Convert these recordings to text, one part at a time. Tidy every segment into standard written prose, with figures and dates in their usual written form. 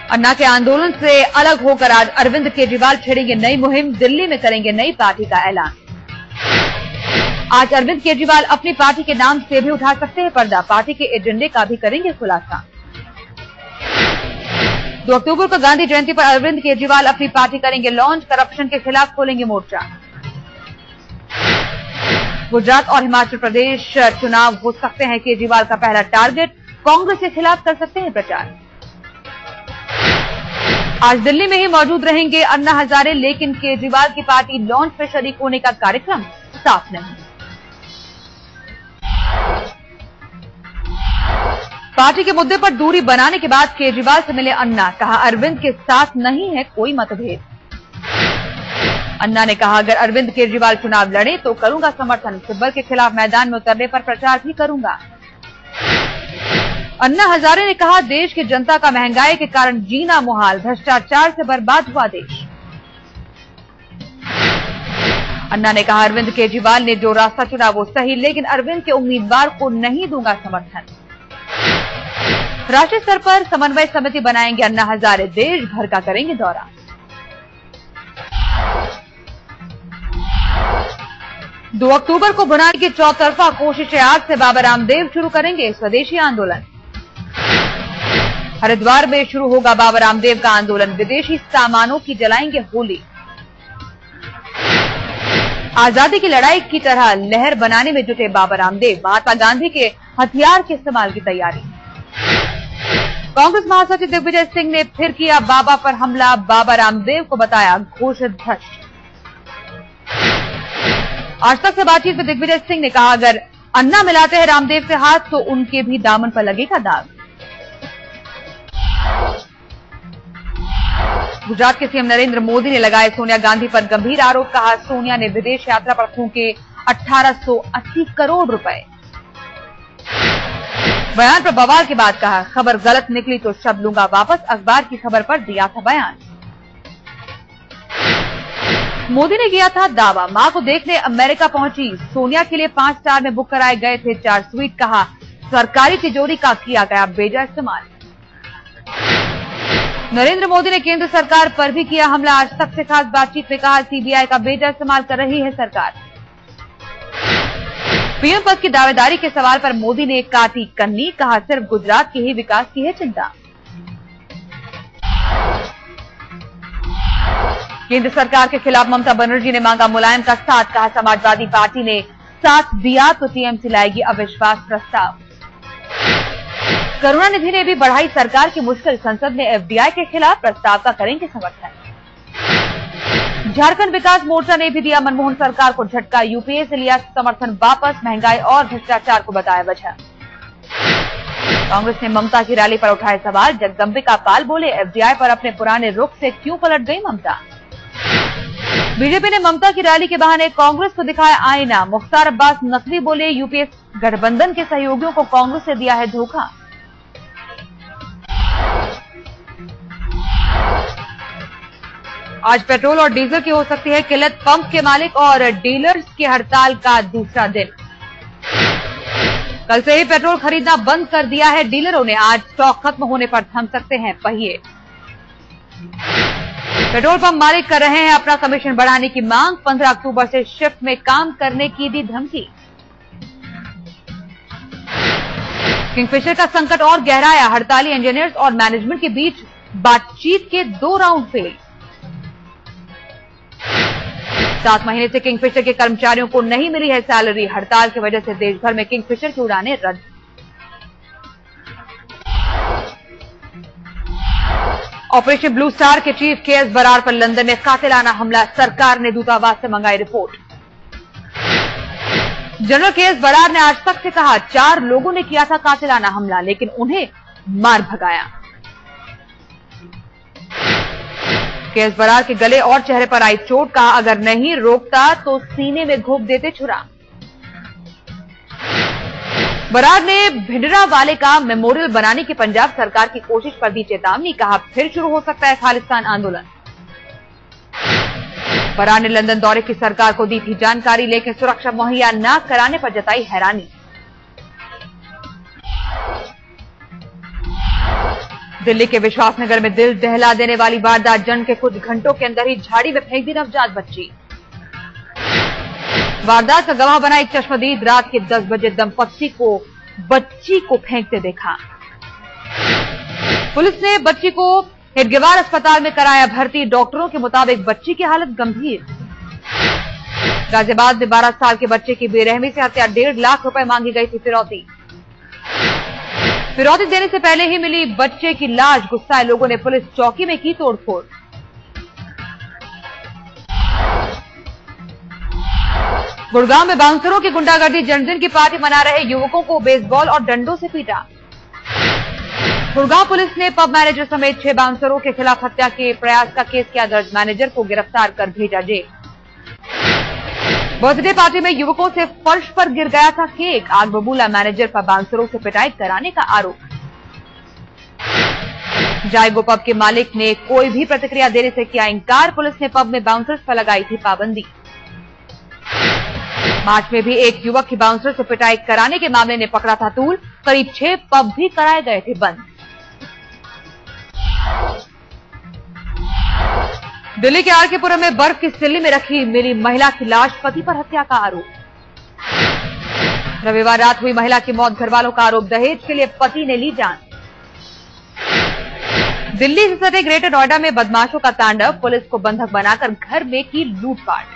अन्ना के आंदोलन से अलग होकर आज अरविंद केजरीवाल छेड़ेंगे नई मुहिम, दिल्ली में करेंगे नई पार्टी का ऐलान। आज अरविंद केजरीवाल अपनी पार्टी के नाम से भी उठा सकते हैं पर्दा, पार्टी के एजेंडे का भी करेंगे खुलासा। 2 अक्टूबर को गांधी जयंती पर अरविंद केजरीवाल अपनी पार्टी करेंगे लॉन्च, करप्शन के खिलाफ खोलेंगे मोर्चा। गुजरात और हिमाचल प्रदेश चुनाव हो सकते हैं केजरीवाल का पहला टारगेट, कांग्रेस के खिलाफ कर सकते हैं प्रचार। आज दिल्ली में ही मौजूद रहेंगे अन्ना हजारे, लेकिन केजरीवाल की पार्टी लॉन्च में शरीक होने का कार्यक्रम साफ नहीं। पार्टी के मुद्दे पर दूरी बनाने के बाद केजरीवाल से मिले अन्ना, कहा अरविंद के साथ नहीं है कोई मतभेद। अन्ना ने कहा अगर अरविंद केजरीवाल चुनाव लड़े तो करूंगा समर्थन, सिब्बल के खिलाफ मैदान में उतरने पर प्रचार भी करूंगा। अन्ना हजारे ने कहा देश की जनता का महंगाई के कारण जीना मुहाल, भ्रष्टाचार से बर्बाद हुआ देश। अन्ना ने कहा अरविंद केजरीवाल ने जो रास्ता चुना वो सही, लेकिन अरविंद के उम्मीदवार को नहीं दूंगा समर्थन। राष्ट्रीय स्तर पर समन्वय समिति बनाएंगे अन्ना हजारे, देश भर का करेंगे दौरा। दो अक्टूबर को बुनाने की चौतरफा कोशिशें, आज से बाबा रामदेव शुरू करेंगे स्वदेशी आंदोलन। हरिद्वार में शुरू होगा बाबा रामदेव का आंदोलन, विदेशी सामानों की जलाएंगे होली। आजादी की लड़ाई की तरह लहर बनाने में जुटे बाबा रामदेव, महात्मा गांधी के हथियार के इस्तेमाल की तैयारी। कांग्रेस महासचिव दिग्विजय सिंह ने फिर किया बाबा पर हमला, बाबा रामदेव को बताया घोषित भ्रष्ट। आज तक से बातचीत में दिग्विजय सिंह ने कहा अगर अन्ना मिलाते हैं रामदेव से हाथ तो उनके भी दामन पर लगेगा दाग। गुजरात के सीएम नरेंद्र मोदी ने लगाए सोनिया गांधी पर गंभीर आरोप, कहा सोनिया ने विदेश यात्रा पर फूंके 1880 करोड़ रुपए। बयान पर बवाल के बाद कहा खबर गलत निकली तो शब्द लूंगा वापस, अखबार की खबर पर दिया था बयान। मोदी ने किया था दावा, मां को देखने अमेरिका पहुंची, सोनिया के लिए 5 स्टार में बुक कराए गए थे 4 स्वीट, कहा सरकारी तिजोरी का किया गया बेजा इस्तेमाल। नरेंद्र मोदी ने केंद्र सरकार पर भी किया हमला, आज तक से खास बातचीत में कहा सीबीआई का बेजा इस्तेमाल कर रही है सरकार। पीएम पद की दावेदारी के सवाल पर मोदी ने काटी कन्नी, कहा सिर्फ गुजरात के ही विकास की है चिंता। केंद्र सरकार के खिलाफ ममता बनर्जी ने मांगा मुलायम का साथ, कहा समाजवादी पार्टी ने साथ दिया तो टीएमसी लाएगी अविश्वास प्रस्ताव। करुणानिधि ने भी बढ़ाई सरकार की मुश्किल, संसद में एफडीआई के खिलाफ प्रस्ताव का करेंगे समर्थन। झारखंड विकास मोर्चा ने भी दिया मनमोहन सरकार को झटका, यूपीए से लिया समर्थन वापस, महंगाई और भ्रष्टाचार को बताया वजह। कांग्रेस ने ममता की रैली पर उठाए सवाल, जगदंबिका पाल बोले एफडीआई पर अपने पुराने रुख से क्यों पलट गई ममता। बीजेपी ने ममता की रैली के बहाने कांग्रेस को दिखाया आईना, मुख्तार अब्बास नकवी बोले यूपीए गठबंधन के सहयोगियों को कांग्रेस से दिया है धोखा। आज पेट्रोल और डीजल की हो सकती है किल्लत, पंप के मालिक और डीलर्स की हड़ताल का दूसरा दिन। कल से ही पेट्रोल खरीदना बंद कर दिया है डीलरों ने, आज स्टॉक खत्म होने पर थम सकते हैं पहिए। पेट्रोल पंप मालिक कर रहे हैं अपना कमीशन बढ़ाने की मांग, 15 अक्टूबर से शिफ्ट में काम करने की दी धमकी। किंगफिशर का संकट और गहराया, हड़ताली इंजीनियर्स और मैनेजमेंट के बीच बातचीत के 2 राउंड फेल। 7 महीने से किंगफिशर के कर्मचारियों को नहीं मिली है सैलरी, हड़ताल की वजह से देश भर में किंगफिशर की उड़ानें रद्द। ऑपरेशन ब्लू स्टार के चीफ केएस बरार पर लंदन में कातिलाना हमला, सरकार ने दूतावास से मंगाई रिपोर्ट। जनरल केएस बरार ने आज तक से कहा 4 लोगों ने किया था कातिलाना हमला, लेकिन उन्हें मार भगाया। केएस बरार के गले और चेहरे पर आई चोट, कहा अगर नहीं रोकता तो सीने में घोंप देते छुरा। बरार ने भिंडरावाले का मेमोरियल बनाने की पंजाब सरकार की कोशिश पर दी चेतावनी, कहा फिर शुरू हो सकता है खालिस्तान आंदोलन। बरार ने लंदन दौरे की सरकार को दी थी जानकारी, लेकिन सुरक्षा मुहैया न कराने पर जताई हैरानी। दिल्ली के विश्वासनगर में दिल दहला देने वाली वारदात, जन्म के कुछ घंटों के अंदर ही झाड़ी में फेंक दी नवजात बच्ची। वारदात का गवाह बना एक चश्मदीद, रात के 10 बजे दंपत्ति को बच्ची को फेंकते देखा। पुलिस ने बच्ची को हेडगेवार अस्पताल में कराया भर्ती। डॉक्टरों के मुताबिक बच्ची की हालत गंभीर। गाजियाबाद में 12 साल के बच्चे की बेरहमी से हत्या, 1.5 लाख रुपए मांगी गई थी फिरौती। फिरौती देने से पहले ही मिली बच्चे की लाश, गुस्साए लोगों ने पुलिस चौकी में की तोड़फोड़। गुड़गांव में बाउंसरों की गुंडागर्दी, जन्मदिन की पार्टी मना रहे युवकों को बेसबॉल और डंडों से पीटा। गुड़गांव पुलिस ने पब मैनेजर समेत 6 बाउंसरों के खिलाफ हत्या के प्रयास का केस किया दर्ज। मैनेजर को गिरफ्तार कर भेजा जेल। बर्थडे पार्टी में युवकों से फर्श पर गिर गया था केक, आग बबूला मैनेजर पर बाउंसरों से पिटाई कराने का आरोप। जायगो पब के मालिक ने कोई भी प्रतिक्रिया देने से किया इनकार। पुलिस ने पब में बाउंसर्स पर लगाई थी पाबंदी। मार्च में भी एक युवक की बाउंसर से पिटाई कराने के मामले ने पकड़ा था तूल। करीब 6 पब भी कराए गए थे बंद। दिल्ली के आरकेपुरम में बर्फ की सिल्ली में रखी मिली महिला की लाश, पति पर हत्या का आरोप। रविवार रात हुई महिला की मौत, घरवालों का आरोप दहेज के लिए पति ने ली जान। दिल्ली से सटे ग्रेटर नोएडा में बदमाशों का तांडव, पुलिस को बंधक बनाकर घर में की लूटपाट।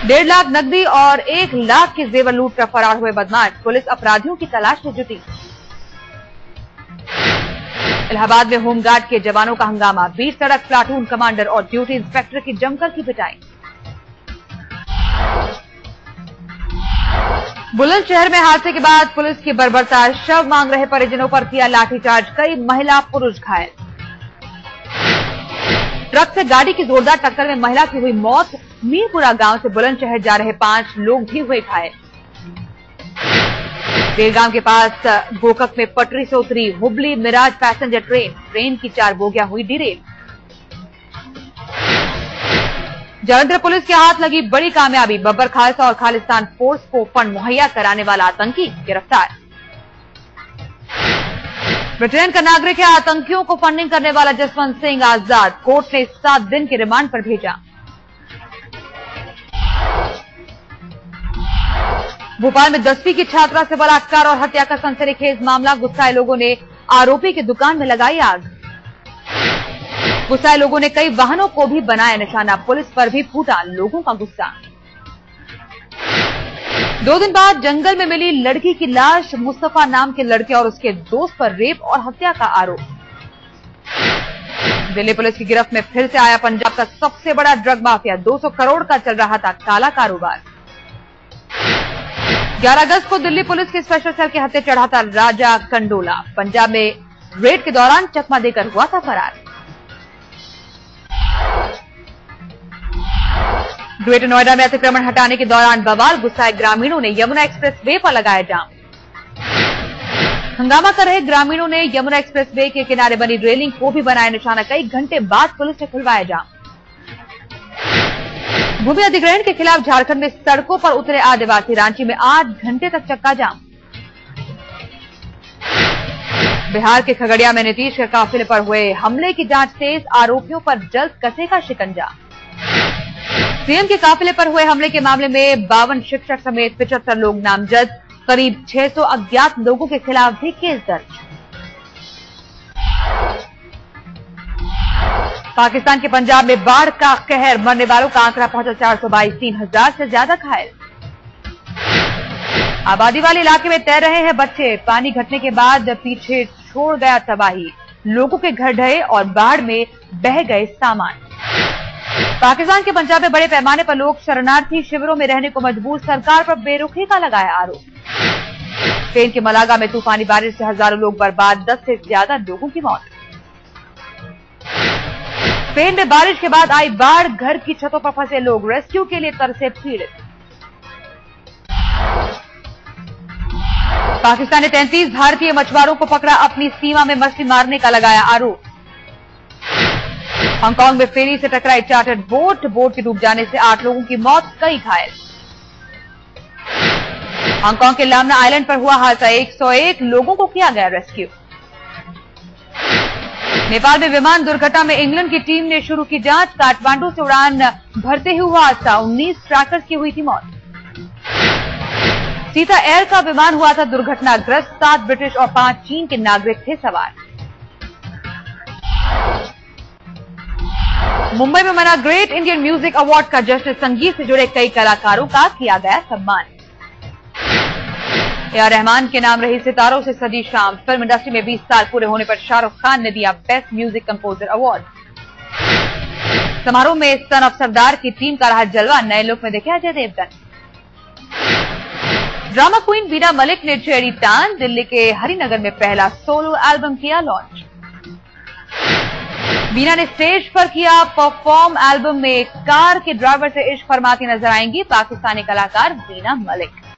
1.5 लाख नकदी और 1 लाख के जेवर लूट कर फरार हुए बदमाश, पुलिस अपराधियों की तलाश में जुटी। इलाहाबाद में होमगार्ड के जवानों का हंगामा, बीच सड़क प्लाटून कमांडर और ड्यूटी इंस्पेक्टर की जमकर की पिटाई। बुलंदशहर में हादसे के बाद पुलिस की बर्बरता, शव मांग रहे परिजनों पर किया लाठीचार्ज, कई महिला पुरुष घायल। ट्रक से गाड़ी की जोरदार टक्कर में महिला की हुई मौत। मीरपुरा गांव से बुलंदशहर जा रहे 5 लोग भी हुए घायल। बेलगाम के पास गोकक में पटरी से उतरी हुबली मिराज पैसेंजर ट्रेन की 4 बोगियां हुई डिरेल। जालंधर पुलिस के हाथ लगी बड़ी कामयाबी, बब्बर खालसा और खालिस्तान फोर्स को फंड मुहैया कराने वाला आतंकी गिरफ्तार। ब्रिटेन का नागरिक है, आतंकियों को फंडिंग करने वाला जसवंत सिंह आजाद, कोर्ट ने 7 दिन के रिमांड पर भेजा। भोपाल में 10वीं की छात्रा से बलात्कार और हत्या का सनसनीखेज मामला, गुस्साए लोगों ने आरोपी की दुकान में लगाई आग। गुस्साए लोगों ने कई वाहनों को भी बनाया निशाना, पुलिस पर भी फूटा लोगों का गुस्सा। 2 दिन बाद जंगल में मिली लड़की की लाश, मुस्तफा नाम के लड़के और उसके दोस्त पर रेप और हत्या का आरोप। दिल्ली पुलिस की गिरफ्त में फिर से आया पंजाब का सबसे बड़ा ड्रग माफिया, 200 करोड़ का चल रहा था काला कारोबार। 11 अगस्त को दिल्ली पुलिस के स्पेशल सेल के हत्थे चढ़ा था राजा कंडोला, पंजाब में रेड के दौरान चकमा देकर हुआ था फरार। ग्रेटर नोएडा में अतिक्रमण हटाने के दौरान बवाल, गुस्साए ग्रामीणों ने यमुना एक्सप्रेस वे पर लगाया जाम। हंगामा कर रहे ग्रामीणों ने यमुना एक्सप्रेस वे के किनारे बनी रेलिंग को भी बनाया निशाना, कई घंटे बाद पुलिस ने खुलवाया जाम। भूमि अधिग्रहण के खिलाफ झारखंड में सड़कों पर उतरे आदिवासी, रांची में 8 घंटे तक चक्का जाम। बिहार के खगड़िया में नीतीश के काफिले पर हुए हमले की जांच तेज, आरोपियों पर जल्द कसेगा शिकंजा। सीएम के काफिले पर हुए हमले के मामले में 52 शिक्षक समेत 75 लोग नामजद, करीब 600 अज्ञात लोगों के खिलाफ भी केस दर्ज। पाकिस्तान के पंजाब में बाढ़ का कहर, मरने वालों का आंकड़ा पहुंचा 422, 3000 से ज्यादा घायल। आबादी वाले इलाके में तैर रहे हैं बच्चे, पानी घटने के बाद पीछे छोड़ गया तबाही, लोगों के घर ढहे और बाढ़ में बह गए सामान। पाकिस्तान के पंजाब में बड़े पैमाने पर लोग शरणार्थी शिविरों में रहने को मजबूर, सरकार पर बेरुखी का लगाया आरोप। स्पेन के मलागा में तूफानी बारिश से हजारों लोग बर्बाद, 10 से ज्यादा लोगों की मौत। स्पेन में बारिश के बाद आई बाढ़, घर की छतों पर फंसे लोग रेस्क्यू के लिए तरसे पीड़ित। पाकिस्तान ने 33 भारतीय मछुआरों को पकड़ा, अपनी सीमा में मछली मारने का लगाया आरोप। हांगकांग में फेरी से टकराई चार्टर्ड बोट के डूब जाने से 8 लोगों की मौत, कई घायल। हांगकांग के लामना आइलैंड पर हुआ हादसा, 101 लोगों को किया गया रेस्क्यू। नेपाल में विमान दुर्घटना में इंग्लैंड की टीम ने शुरू की जांच। काठमांडू से उड़ान भरते ही हुआ हादसा, 19 ट्रैकर्स की हुई थी मौत। सीता एयर का विमान हुआ था दुर्घटनाग्रस्त, 7 ब्रिटिश और 5 चीन के नागरिक थे सवार। मुंबई में मना ग्रेट इंडियन म्यूजिक अवार्ड का जश्न, संगीत से जुड़े कई कलाकारों का किया गया सम्मान। ए.आर. रहमान के नाम रही सितारों से सजी शाम, फिल्म इंडस्ट्री में 20 साल पूरे होने पर शाहरुख खान ने दिया बेस्ट म्यूजिक कंपोजर अवार्ड। समारोह में सन ऑफ सरदार की टीम का रहा जलवा, नए लुक में दिखे अजय देवगन। ड्रामा क्वीन बीना मलिक ने छेड़ी टान, दिल्ली के हरिनगर में पहला सोलो एल्बम किया लॉन्च। बीना ने स्टेज पर किया परफॉर्म, एल्बम में कार के ड्राइवर से इश्क फरमाती नजर आएंगी पाकिस्तानी कलाकार बीना मलिक।